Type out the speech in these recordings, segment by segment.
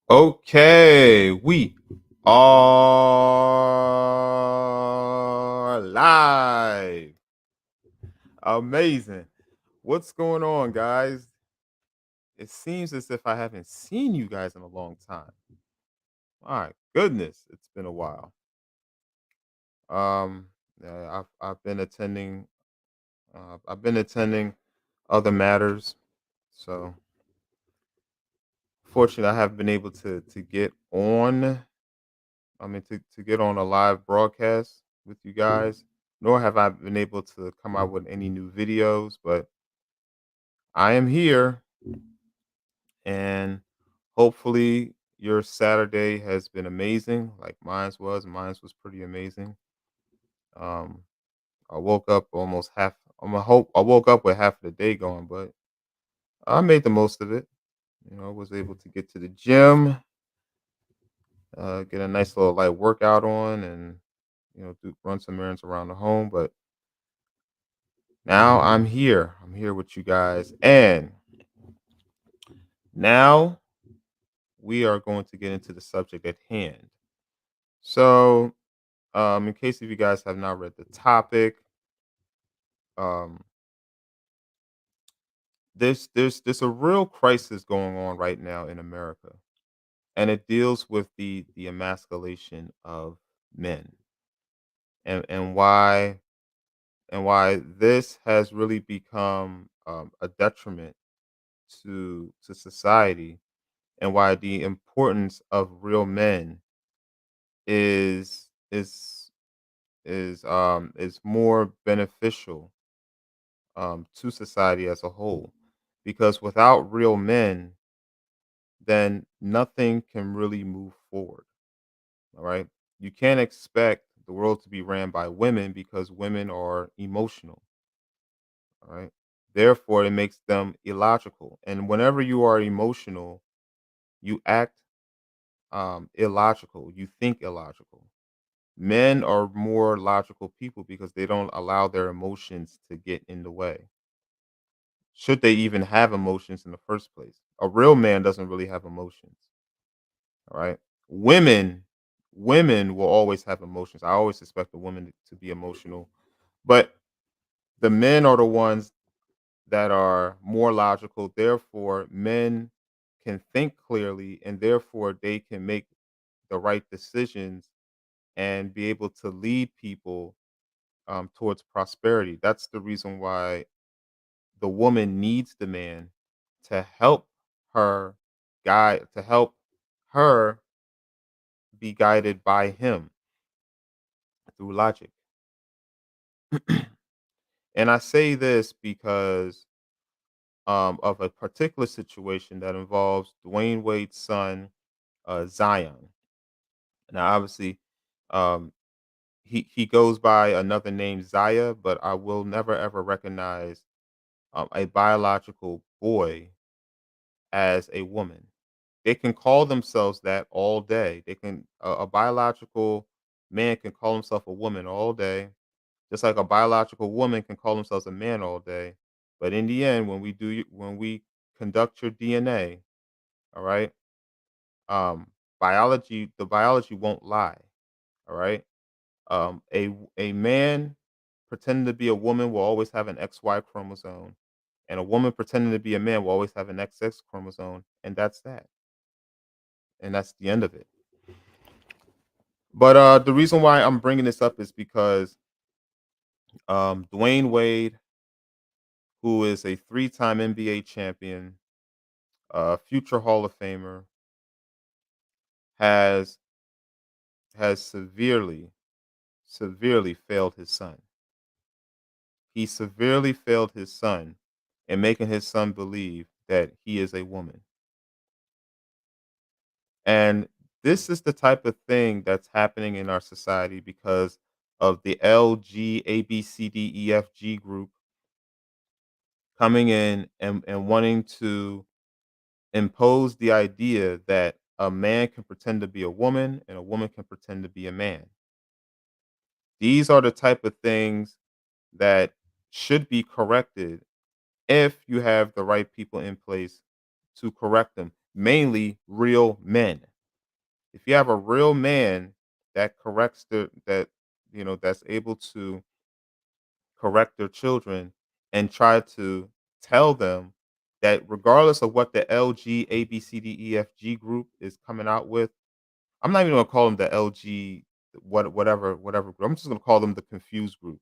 Okay, we are live. Amazing. What's going on, guys? It seems as if I haven't seen you guys in a long time. My goodness, it's been a while. Yeah, I've been attending. I've been attending other matters, so fortunately, I haven't been able to get on. To get on a live broadcast with you guys, nor have I been able to come out with any new videos, but I am here and hopefully your Saturday has been amazing like mine's was. Mine's was pretty amazing. Um, I woke up almost half I woke up with half of the day going, but I made the most of it. I was able to get to the gym, get a nice little light workout on and run some errands around the home, but now I'm here. I'm here with you guys. And now we are going to get into the subject at hand. So, in case if you guys have not read the topic, um, there's a real crisis going on right now in America, and it deals with the emasculation of men, and why this has really become a detriment to society, and why the importance of real men is is is more beneficial to society as a whole, because without real men, then nothing can really move forward. All right, you can't expect the world to be ran by women because women are emotional. All right, therefore it makes them illogical, and whenever you are emotional, you act illogical, you think illogical. Men are more logical people because they don't allow their emotions to get in the way. Should they even have emotions in the first place? A real man doesn't really have emotions. All right. Women, women will always have emotions. I always expect a woman to be emotional, but the men are the ones that are more logical. Therefore, men can think clearly, and therefore they can make the right decisions and be able to lead people towards prosperity. That's the reason why the woman needs the man to help her to help her be guided by him through logic. And I say this because of a particular situation that involves Dwayne Wade's son, Zion. Now, obviously, um, he goes by another name, Zaya, but I will never ever recognize a biological boy as a woman. They can call themselves that all day. A biological man can call himself a woman all day, just like a biological woman can call themselves a man all day. But in the end, when we conduct your DNA, all right, um, the biology won't lie. All right, a man pretending to be a woman will always have an XY chromosome, and a woman pretending to be a man will always have an XX chromosome, and that's that. And that's the end of it. But the reason why I'm bringing this up is because Dwayne Wade, who is a three-time NBA champion, future Hall of Famer, has severely failed his son. He severely failed his son in making his son believe that he is a woman. And this is the type of thing that's happening in our society because of the LGABCDEFG group coming in and wanting to impose the idea that a man can pretend to be a woman and a woman can pretend to be a man. These are the type of things that should be corrected if you have the right people in place to correct them. mainly real men. If you have a real man that corrects that's able to correct their children and try to tell them that regardless of what the LG ABCDEFG group is coming out with, I'm not even gonna call them the LG whatever group. I'm just gonna call them the confused group.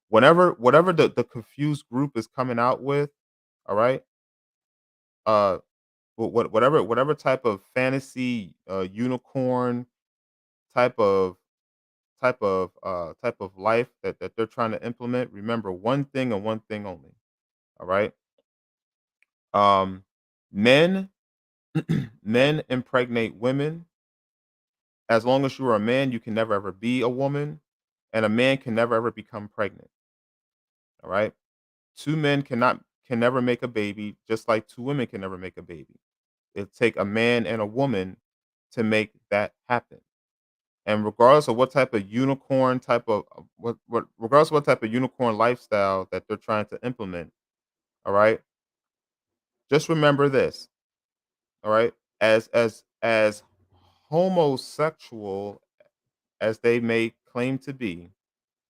Whatever the confused group is coming out with, all right? Uh whatever type of fantasy unicorn type of type of life that they're trying to implement, remember one thing and one thing only. All right. Um men men impregnate women. As long as you are a man, you can never ever be a woman, and a man can never ever become pregnant. All right. Two men can never make a baby, just like two women can never make a baby. It take a man and a woman to make that happen. And regardless of what type of unicorn type of what regardless of what type of unicorn lifestyle that they're trying to implement, all right, just remember this, all right, as homosexual as they may claim to be,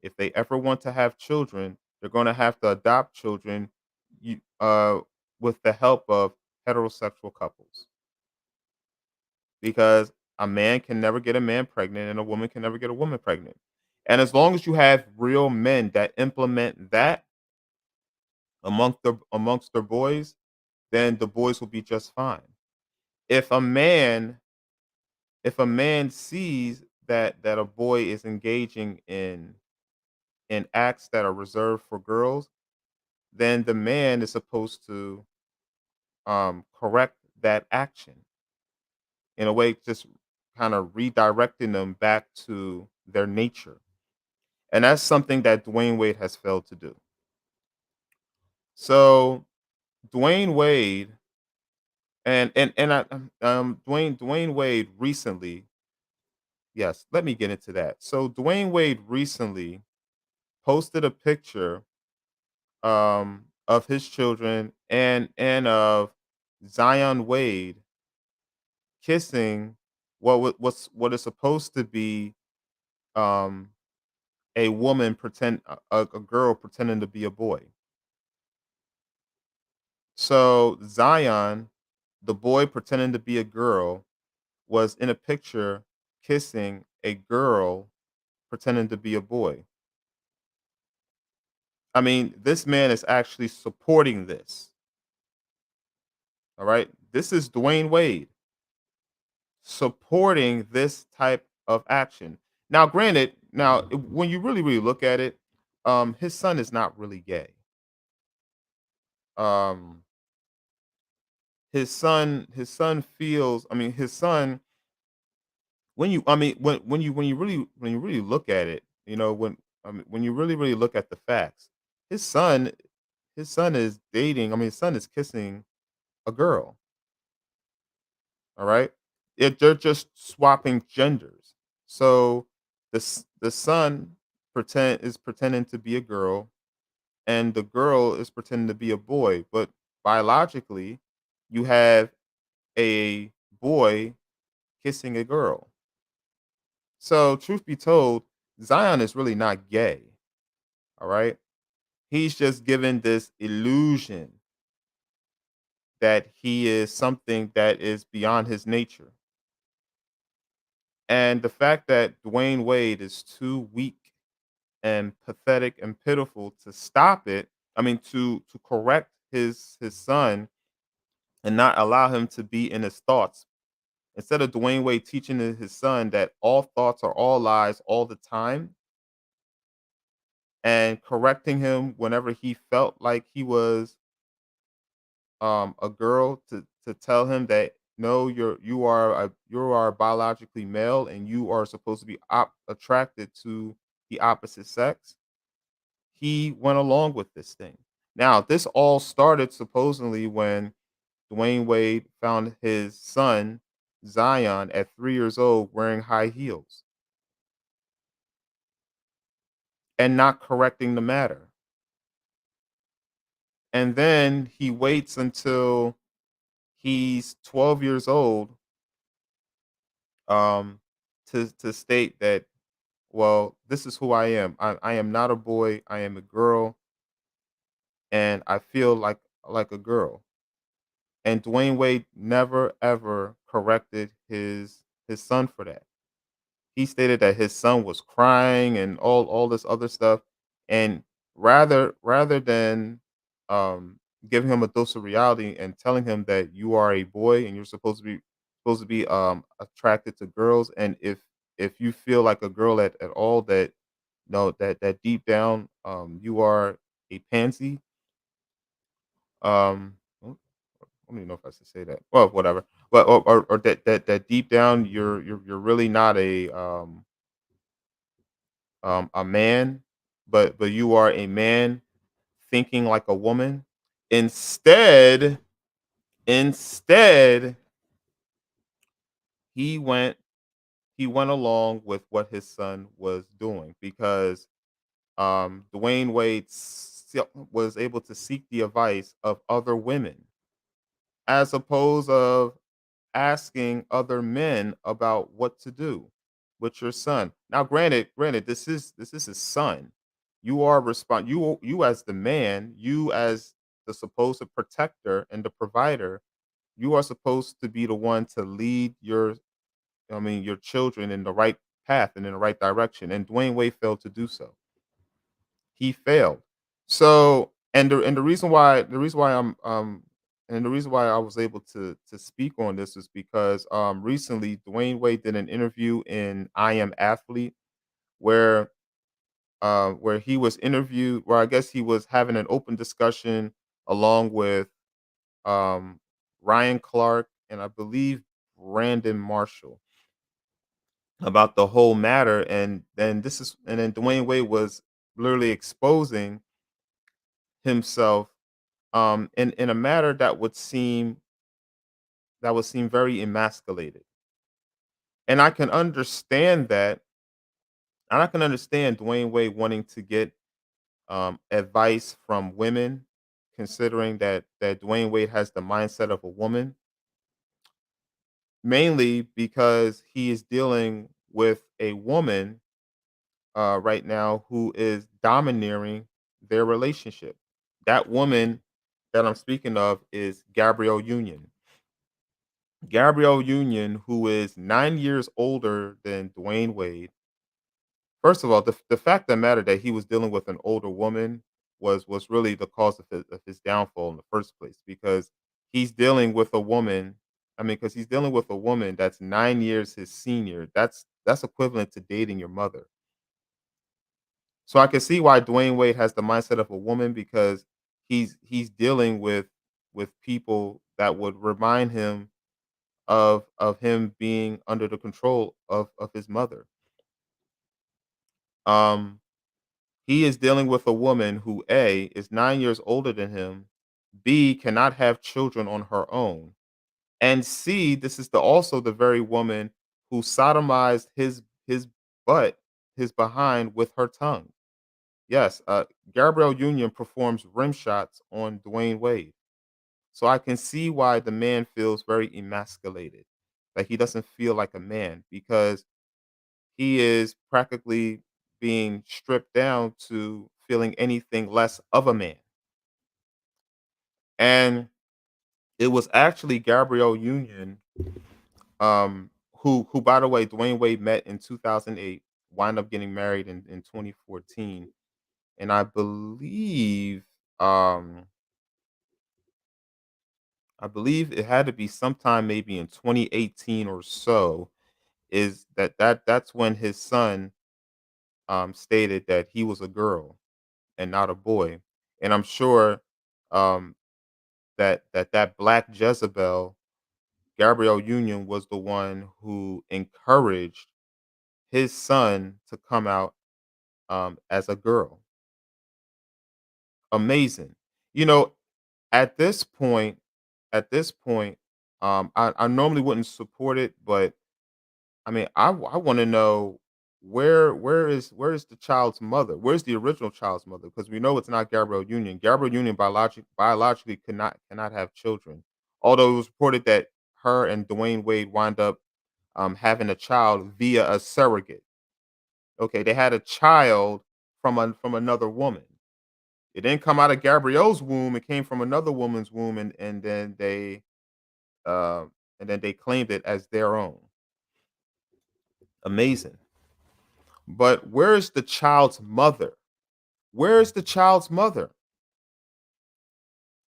if they ever want to have children, they're going to have to adopt children you, with the help of heterosexual couples, because a man can never get a man pregnant and a woman can never get a woman pregnant. And as long as you have real men that implement that amongst their boys, then the boys will be just fine. If a man if a man sees that a boy is engaging in acts that are reserved for girls, then the man is supposed to correct that action in a way, just kind of redirecting them back to their nature. And that's something that Dwayne Wade has failed to do. So Dwayne Wade and Dwayne Wade recently, yes, let me get into that. So Dwayne Wade recently posted a picture of his children and of Zion Wade kissing what is supposed to be um a woman a girl pretending to be a boy. So Zion, the boy pretending to be a girl, was in a picture kissing a girl pretending to be a boy. I mean, this man is actually supporting this. All right. This is Dwayne Wade supporting this type of action. Now, granted, when you really look at it, his son is not really gay. Um, his son feels. I mean, his son. When you, I mean, when you really look at it, when you really look at the facts, his son his son is dating. I mean, his son is kissing a girl. All right, they're just swapping genders. So the son pretending to be a girl, and the girl is pretending to be a boy. But biologically, you have a boy kissing a girl. So truth be told, Zion is really not gay. All right, he's just given this illusion that he is something that is beyond his nature. And the fact that Dwayne Wade is too weak and pathetic and pitiful to stop it, I mean to correct his son and not allow him to be in his thoughts. Instead of Dwayne Wade teaching his son that all thoughts are all lies all the time and correcting him whenever he felt like he was a girl, to tell him that no, you are biologically male and you are supposed to be attracted to the opposite sex. He went along with this thing. Now, this all started supposedly when Dwayne Wade found his son Zion at 3 years old wearing high heels and not correcting the matter. And then he waits until he's 12 years old, um, to state that, well, this is who I am. I am not a boy. I am a girl, and I feel like a girl. And Dwayne Wade never ever corrected his son for that. He stated that his son was crying and all this other stuff, and rather than um giving him a dose of reality and telling him that you are a boy and you're supposed to be attracted to girls, and if you feel like a girl at all, that no, that deep down you are a pansy. Well, I don't even know if I should say that. Well, whatever. But or that deep down you're really not a man, but you are a man thinking like a woman. Instead, instead, he went he went along with what his son was doing, because Dwayne Wade was able to seek the advice of other women, as opposed of asking other men about what to do with your son. Now, granted, this is his son. You are you as the man, you as the supposed protector and the provider, you are supposed to be the one to lead your children in the right path and in the right direction. And Dwayne Wade failed to do so. He failed. So, and the reason why I was able to speak on this is because recently Dwayne Wade did an interview in I Am Athlete, where where he was interviewed, where I guess he was having an open discussion along with um Ryan Clark and I believe Brandon Marshall about the whole matter. And then Dwayne Wade was literally exposing himself in a matter that would seem very emasculated. And I can understand that, and I can understand Dwayne Wade wanting to get advice from women, considering that Dwayne Wade has the mindset of a woman, mainly because he is dealing with a woman right now who is domineering their relationship. That woman that I'm speaking of is Gabrielle Union. Gabrielle Union, who is 9 years older than Dwayne Wade. First of all, the fact of the matter that he was dealing with an older woman was really the cause of his downfall in the first place, because he's dealing with a woman. I mean, because he's dealing with a woman that's 9 years his senior. That's equivalent to dating your mother. So I can see why Dwayne Wade has the mindset of a woman, because he's dealing with people that would remind him of him being under the control of his mother. Um, he is dealing with a woman who A is 9 years older than him, B cannot have children on her own, and C, this is also the very woman who sodomized his butt, his behind with her tongue. Yes, Gabrielle Union performs rim shots on Dwayne Wade. So I can see why the man feels very emasculated. Like he doesn't feel like a man, because he is practically being stripped down to feeling anything less of a man. And it was actually Gabrielle Union, who by the way, Dwayne Wade met in 2008, wind up getting married in 2014. And um I believe it had to be sometime maybe in 2018 or so, is that's when his son stated that he was a girl and not a boy. And I'm sure um, that black Jezebel, Gabrielle Union, was the one who encouraged his son to come out as a girl. Amazing. You know, at this point, at this point, I normally wouldn't support it, but I mean, I want to know where is the child's mother? Where's the original child's mother? Because we know it's not Gabrielle Union. Gabrielle Union biologically cannot have children. Although it was reported that her and Dwayne Wade wind up having a child via a surrogate. Okay, they had a child from another woman. It didn't come out of Gabrielle's womb. It came from another woman's womb, uh, and then they claimed it as their own. Amazing. But where's the child's mother? Where's the child's mother?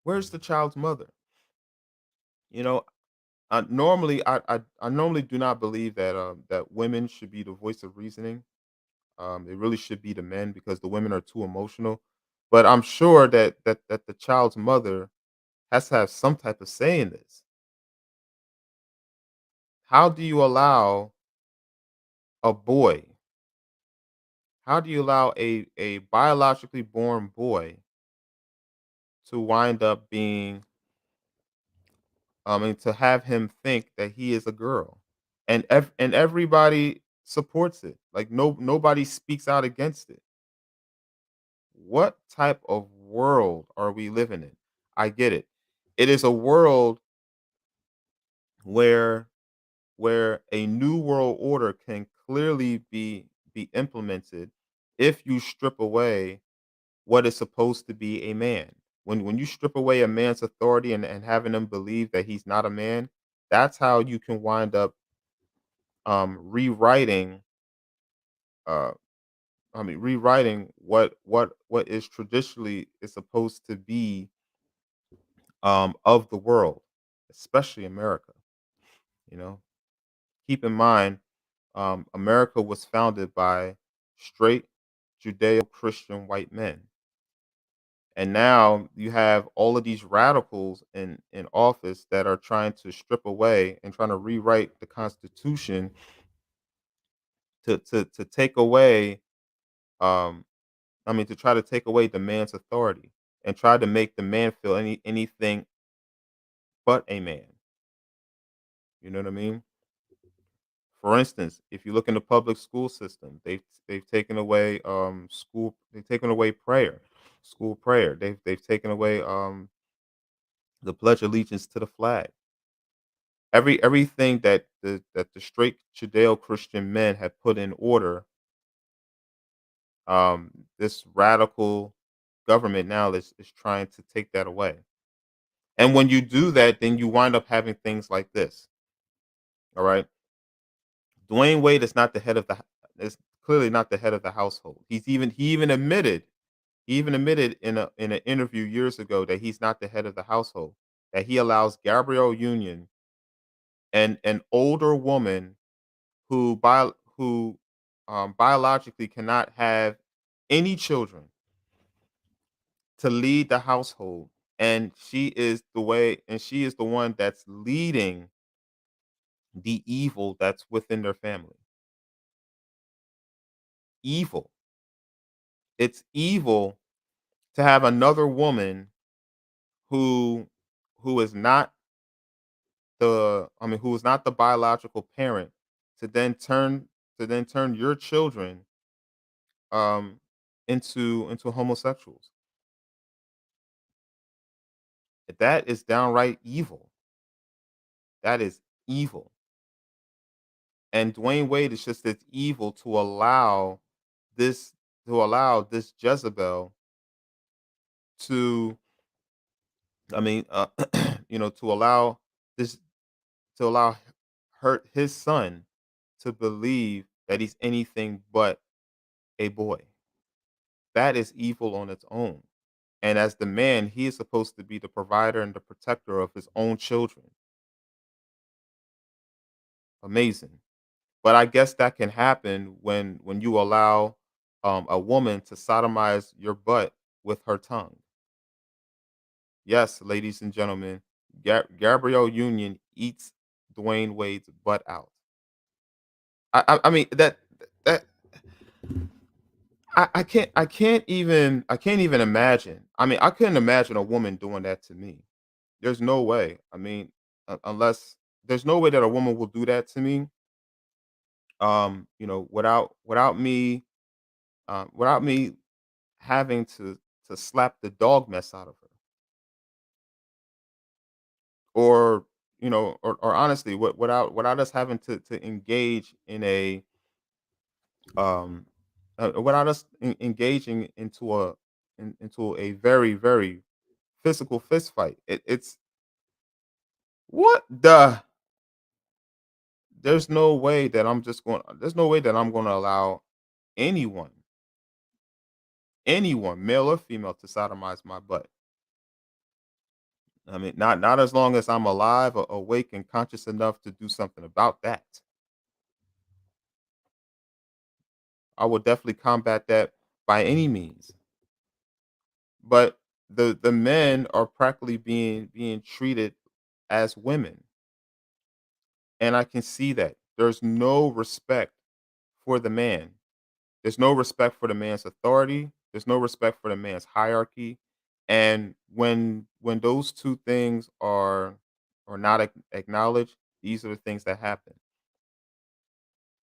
Where's the child's mother? You know, I normally do not believe that that women should be the voice of reasoning. It really should be the men because the women are too emotional. But I'm sure that the child's mother has to have some type of say in this. How do you allow a boy? How do you allow a biologically born boy to wind up being and to have him think that he is a girl? And everybody supports it. Like nobody speaks out against it. What type of world are we living in? I get it. It is a world where a new world order can clearly be implemented if you strip away what is supposed to be a man. When you strip away a man's authority and having him believe that he's not a man, that's how you can wind up rewriting uh rewriting what is traditionally is supposed to be of the world, especially America. You know, keep in mind, America was founded by straight Judeo-Christian white men, and now you have all of these radicals in office that are trying to strip away and trying to rewrite the Constitution to take away, um, to try to take away the man's authority and try to make the man feel anything but a man. You know what I mean? For instance, if you look in the public school system, they've taken away they've taken away prayer, school prayer. They've taken away the pledge allegiance to the flag. Everything that the straight Judeo Christian men have put in order, this radical government now is trying to take that away. And when you do that, then you wind up having things like this. All right. Dwayne Wade is not the head of the is clearly not the head of the household. He even admitted in an interview years ago that he's not the head of the household. That he allows Gabrielle Union and an older woman who biologically cannot have any children to lead the household, and she is the one that's leading the evil that's within their family. Evil. It's evil to have another woman who is not who is not the biological parent to then turn your children um into homosexuals. That is downright evil. That is evil. And Dwayne Wade is just as evil this to allow this Jezebel to to allow this to allow his son to believe that he's anything but a boy. That is evil on its own. And as the man, he is supposed to be the provider and the protector of his own children. Amazing. But I guess that can happen when you allow a woman to sodomize your butt with her tongue. Yes, ladies and gentlemen, Gabrielle Union eats Dwayne Wade's butt out. I mean that I can't even imagine. I mean, I couldn't imagine a woman doing that to me. There's no way. I mean, unless there's no way that a woman will do that to me. Without me having to slap the dog mess out of her. or or honestly, without us having to engage in a um without us engaging into a very very physical fist fight. It's what the there's no way that there's no way that I'm going to allow anyone, male or female, to sodomize my butt. I mean, not as long as I'm alive or awake and conscious enough to do something about that. I will definitely combat that by any means. But the men are practically being treated as women, and I can see that. There's no respect for the man. There's no respect for the man's authority. There's no respect for the man's hierarchy. And when those two things are not acknowledged, these are the things that happen.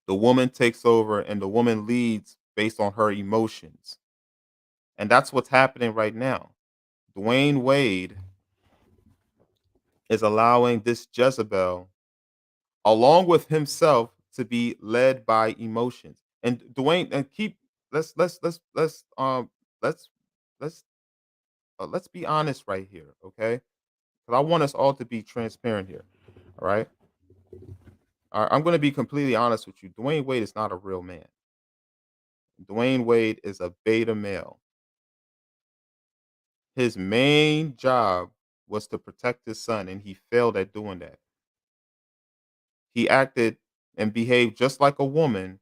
The woman takes over and the woman leads based on her emotions. And that's what's happening right now. Dwayne Wade is allowing this Jezebel, along with himself, to be led by emotions. And Dwayne, and keep let's let's let's be honest right here, okay? Because I want us all to be transparent here. All right. All right, I'm going to be completely honest with you. Dwayne Wade is not a real man. Dwayne Wade is a beta male. His main job was to protect his son, and he failed at doing that. He acted and behaved just like a woman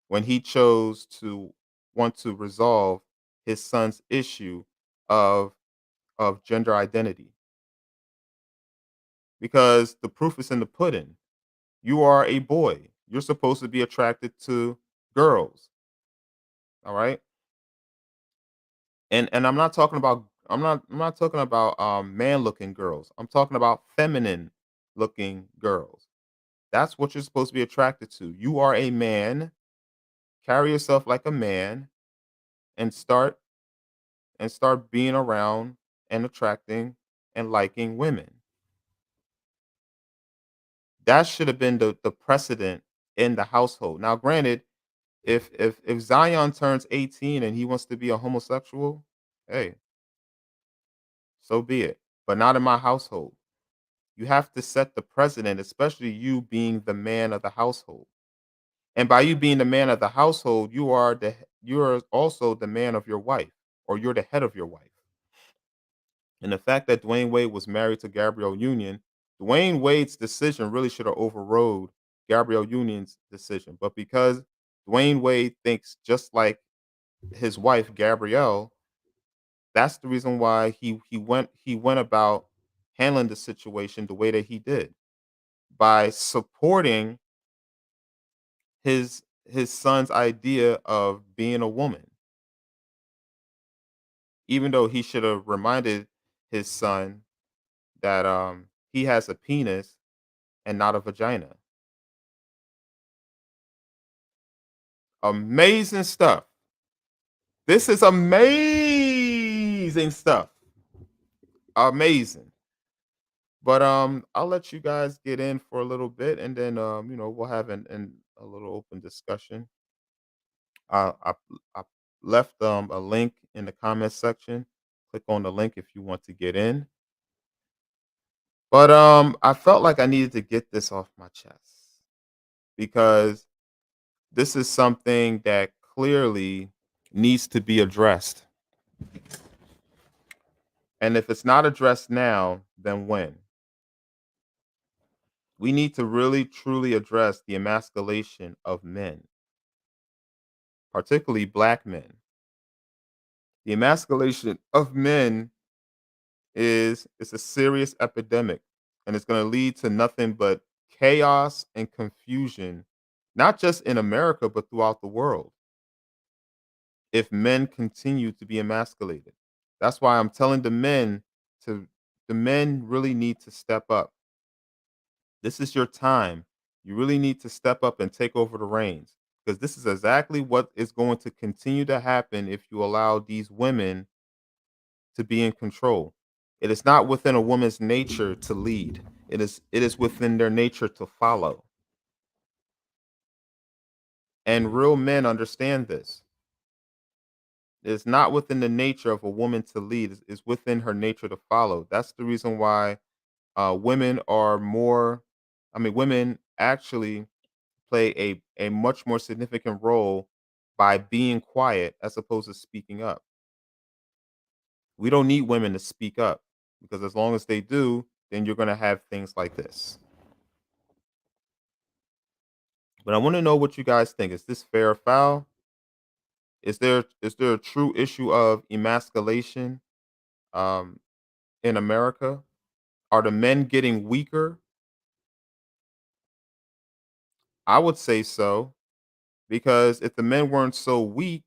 when he chose to want to resolve his son's issue of gender identity, because the proof is in the pudding. You are a boy. You're supposed to be attracted to girls, all right? And I'm not talking about man-looking girls. I'm talking about feminine looking girls. That's what you're supposed to be attracted to. You are a man. Carry yourself like a man and start being around and attracting and liking women. That should have been the precedent in the household. Now, granted, if Zion turns 18 and he wants to be a homosexual, hey, so be it. But not in my household. You have to set the precedent, especially you being the man of the household. And by you being the man of the household, you're also the man of your wife, or you're the head of your wife. And the fact that Dwayne Wade was married to Gabrielle Union, Dwayne Wade's decision really should have overrode Gabrielle Union's decision. But because Dwayne Wade thinks just like his wife Gabrielle, that's the reason why he went about handling the situation the way that he did, by supporting his son's idea of being a woman, even though he should have reminded his son that he has a penis and not a vagina. Amazing stuff. This is amazing stuff. Amazing. But I'll let you guys get in for a little bit, and then we'll have a little open discussion. I left a link in the comment section. Click on the link if you want to get in. But I felt like I needed to get this off my chest because this is something that clearly needs to be addressed. And if it's not addressed now, then when? We need to really truly address the emasculation of men, particularly black men. The emasculation of men is a serious epidemic, and it's going to lead to nothing but chaos and confusion, not just in America but throughout the world, if men continue to be emasculated. That's why I'm telling to the men really need to step up. This is your time. You really need to step up and take over the reins, because this is exactly what is going to continue to happen if you allow these women to be in control. It is not within a woman's nature to lead. It is within their nature to follow. And real men understand this. It's not within the nature of a woman to lead. It's within her nature to follow. That's the reason why women are more. I mean, women actually play a much more significant role by being quiet as opposed to speaking up. We don't need women to speak up because as long as they do, then you're going to have things like this. But I want to know what you guys think. Is this fair or foul? Is there a true issue of emasculation um, in America? Are the men getting weaker? I would say so, because if the men weren't so weak,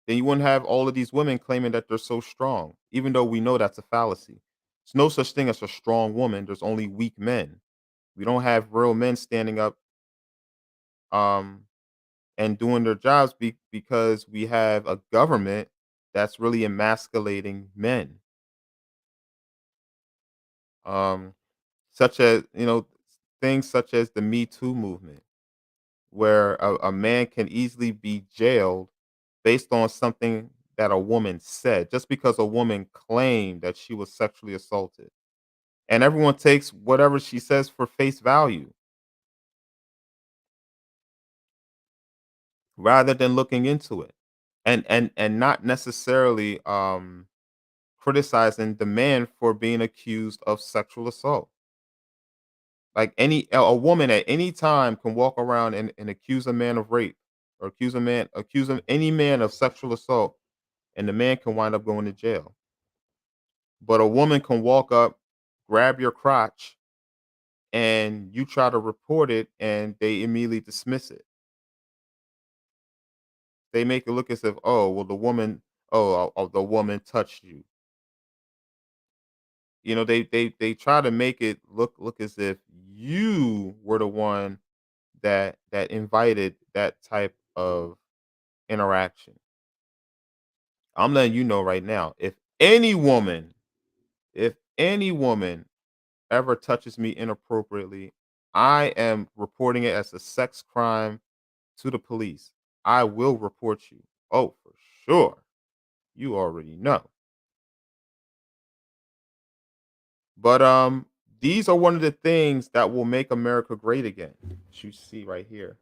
then you wouldn't have all of these women claiming that they're so strong, even though we know that's a fallacy. There's no such thing as a strong woman. There's only weak men. We don't have real men standing up um, and doing their jobs because we have a government that's really emasculating men, um, such as things such as the Me Too movement, where a man can easily be jailed based on something that a woman said, just because a woman claimed that she was sexually assaulted. And everyone takes whatever she says for face value rather than looking into it. And not necessarily criticizing the man for being accused of sexual assault. Like a woman at any time can walk around and accuse a man of rape or accuse any man of sexual assault, and the man can wind up going to jail. But a woman can walk up, grab your crotch, and you try to report it, and they immediately dismiss it. They make it look as if, oh, well, the woman touched you. They try to make it look as if you were the one that invited that type of interaction. I'm letting you know right now, if any woman ever touches me inappropriately, I am reporting it as a sex crime to the police. I will report you. Oh, for sure. You already know. But these are one of the things that will make America great again. As you see right here.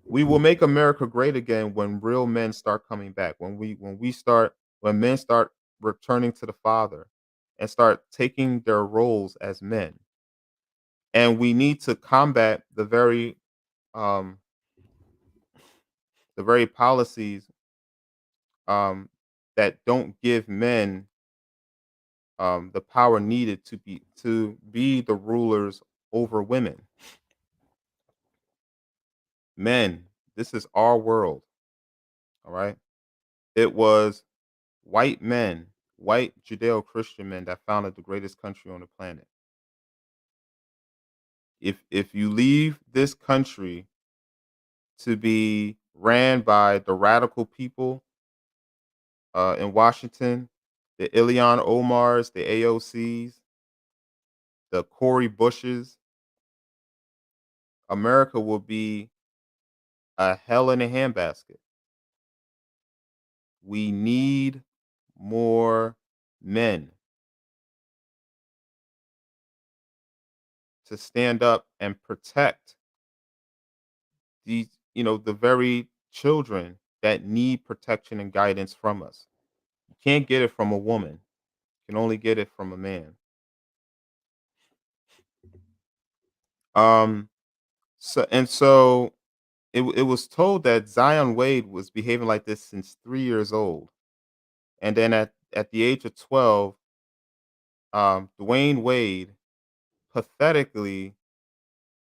We will make America great again when real men start coming back. When men start returning to the Father and start taking their roles as men. And we need to combat um the very policies um that don't give men the power needed to be the rulers over women. Men, this is our world, all right? It was white men, white Judeo-Christian men that founded the greatest country on the planet. If you leave this country to be ran by the radical people in Washington, the Ilhan Omars, the AOCs, the Cory Bushes, America will be a hell in a handbasket. We need more men to stand up and protect the very children that need protection and guidance from us. You can't get it from a woman. You can only get it from a man. Um so it was told that Zion Wade was behaving like this since 3 years old. And then at the age of 12, Dwayne Wade pathetically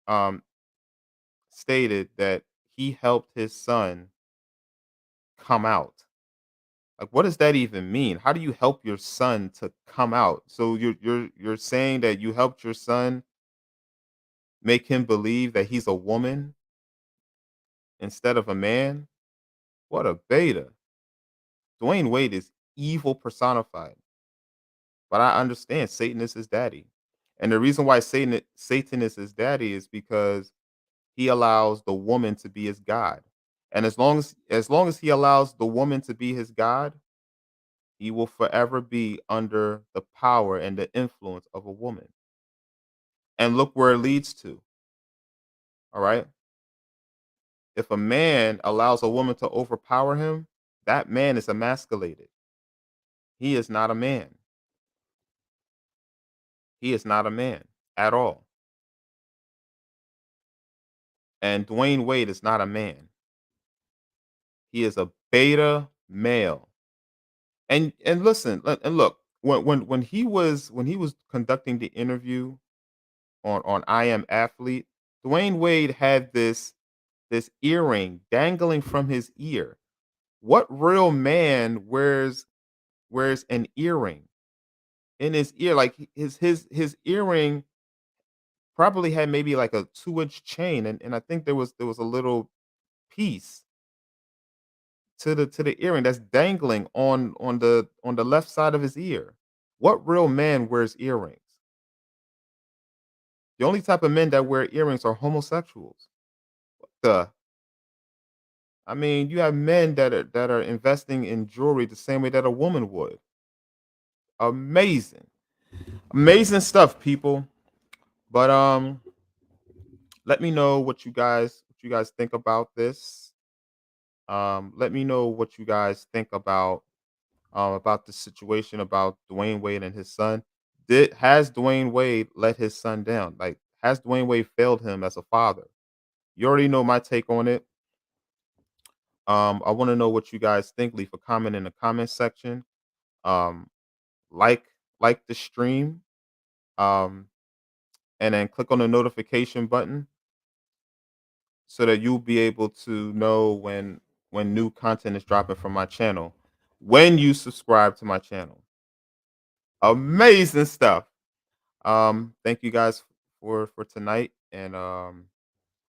um stated that he helped his son come out. Like, what does that even mean? How do you help your son to come out? So you're saying that you helped your son make him believe that he's a woman instead of a man? What a beta. Dwayne Wade is evil personified. But I understand Satan is his daddy. And the reason why Satan is his daddy is because he allows the woman to be his god. And as long as he allows the woman to be his god, he will forever be under the power and the influence of a woman. And look where it leads to. All right. If a man allows a woman to overpower him, that man is emasculated. He is not a man. He is not a man at all. And Dwayne Wade is not a man. He is a beta male. And listen, and look, when he was conducting the interview on I Am Athlete, Dwayne Wade had this earring dangling from his ear. What real man wears an earring in his ear? Like his earring probably had maybe like a 2-inch chain, and I think there was a little piece to the earring that's dangling on the left side of his ear. What real man wears earrings? The only type of men that wear earrings are homosexuals. The I mean, you have men that are investing in jewelry the same way that a woman would. Amazing. Amazing stuff, people. But let me know what you guys think about this. Let me know what you guys think about the situation about Dwayne Wade and his son. Did has Dwayne Wade let his son down? Like, has Dwayne Wade failed him as a father? You already know my take on it. I want to know what you guys think. Leave a comment in the comment section. Um, like like the stream. Um, and then click on the notification button so that you'll be able to know when new content is dropping from my channel. When you subscribe to my channel, amazing stuff. Thank you guys for tonight. And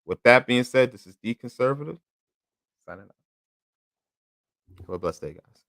with that being said, this is D Conservative signing out. Have a blessed day, guys.